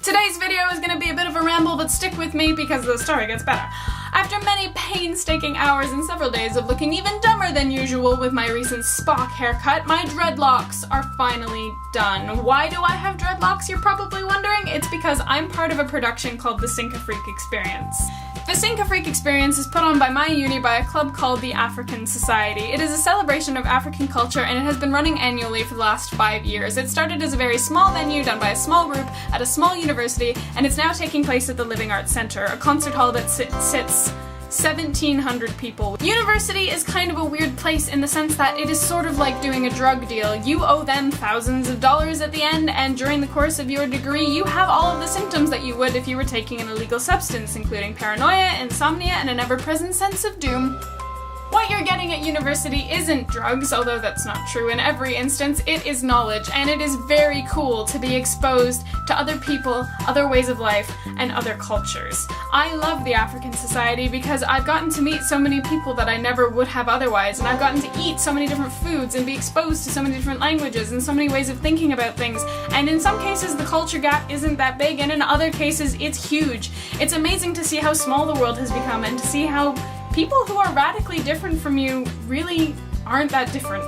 Today's video is gonna be a bit of a ramble, but stick with me because the story gets better. After many painstaking hours and several days of looking even dumber than usual with my recent Spock haircut, my dreadlocks are finally done. Why do I have dreadlocks, you're probably wondering? It's because I'm part of a production called the Afrique Experience. The Afrique Experience is put on by my uni by a club called the African Society. It is a celebration of African culture and it has been running annually for the last 5 years. It started as a very small venue done by a small group at a small university, and it's now taking place at the Living Arts Centre, a concert hall that sits 1,700 people. University is kind of a weird place in the sense that it is sort of like doing a drug deal. You owe them thousands of dollars at the end, and during the course of your degree you have all of the symptoms that you would if you were taking an illegal substance, including paranoia, insomnia, and an ever-present sense of doom. What you're getting at university isn't drugs, although that's not true in every instance. It is knowledge, and it is very cool to be exposed to other people, other ways of life, and other cultures. I love the African Society because I've gotten to meet so many people that I never would have otherwise, and I've gotten to eat so many different foods and be exposed to so many different languages and so many ways of thinking about things. And in some cases the culture gap isn't that big, and in other cases it's huge. It's amazing to see how small the world has become and to see how people who are radically different from you really aren't that different.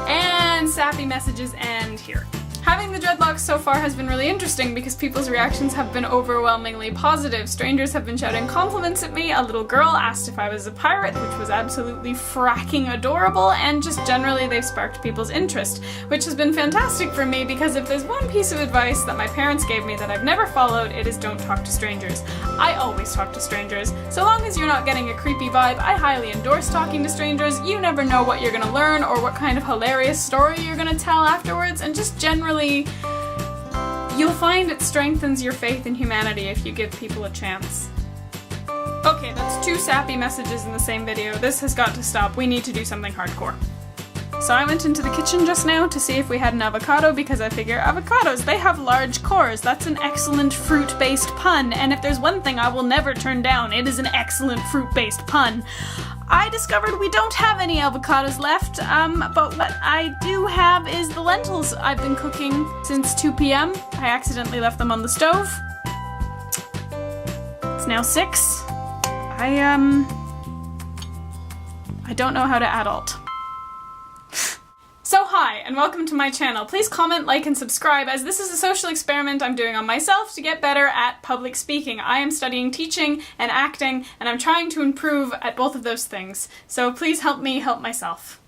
And sappy messages end here. Having the dreadlocks so far has been really interesting because people's reactions have been overwhelmingly positive. Strangers have been shouting compliments at me, a little girl asked if I was a pirate, which was absolutely fracking adorable, and just generally they've sparked people's interest, which has been fantastic for me because if there's one piece of advice that my parents gave me that I've never followed, it is don't talk to strangers. I always talk to strangers. So long as you're not getting a creepy vibe, I highly endorse talking to strangers. You never know what you're gonna learn or what kind of hilarious story you're gonna tell afterwards, and just generally you'll find it strengthens your faith in humanity if you give people a chance. Okay, that's 2 sappy messages in the same video. This has got to stop. We need to do something hardcore. So I went into the kitchen just now to see if we had an avocado because I figure avocados, they have large cores. That's an excellent fruit-based pun, and if there's one thing I will never turn down, it is an excellent fruit-based pun. I discovered we don't have any avocados left, but what I do have is the lentils I've been cooking since 2 p.m. I accidentally left them on the stove. It's now 6. I don't know how to adult. So hi, and welcome to my channel. Please comment, like, and subscribe, as this is a social experiment I'm doing on myself to get better at public speaking. I am studying teaching and acting, and I'm trying to improve at both of those things. So please help me help myself.